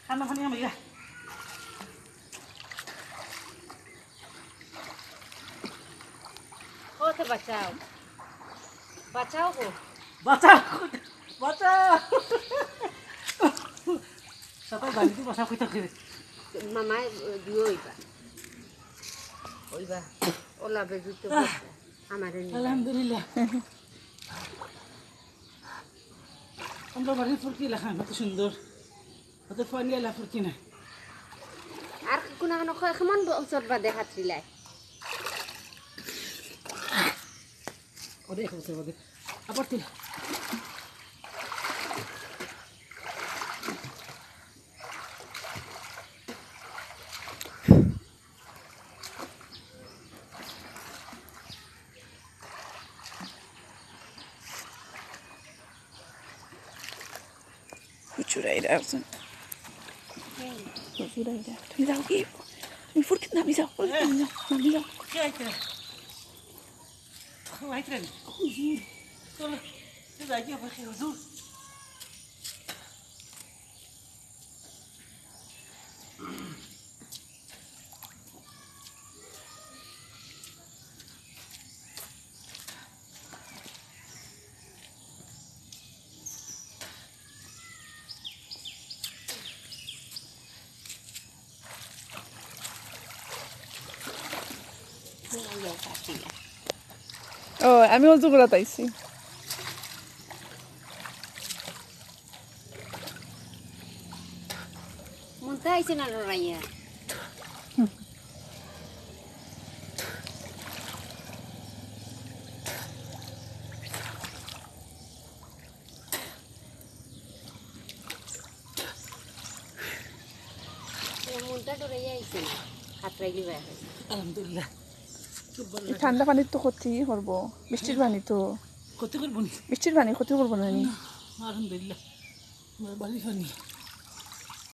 খানা খানি আমি তো বাঁচাও বাঁচাও গো বাঁচাও বাঁচাও সাথে গাড়িতে বসা কইতা করে মামাই দিও ওইবা ওলা বেজুতে আমার আলহামদুলিল্লাহ আমরা বাড়ির ফুরকি লেখা কত সুন্দর কত পানি এলা ফুরকি না আর কোনা কোন কেমন বছর বাদে খাত্রিলাই ওরে এক বছর বাদে আবার তুই Kucuraira olsun. Kucuraira. তুমি যাও কি? তুমি ফুরকি নামি যাও। নামি যাও। কে আইতে আইতে চলো যাই কি বসে হুজুর ও আমি অজু করা তাইছি মনটা আইছে না লড়াইয়া মনটা ডরাইয়া আইছে না খাতরাইলি বাই আলহামদুলিল্লাহ এই ঠান্ডা পানির তো ক্ষতি করবো বৃষ্টির পানি তো কত করবো নি বৃষ্টির পানি ক্ষতি করবো না নি আলহামদুলিল্লাহ বাড়ি পানি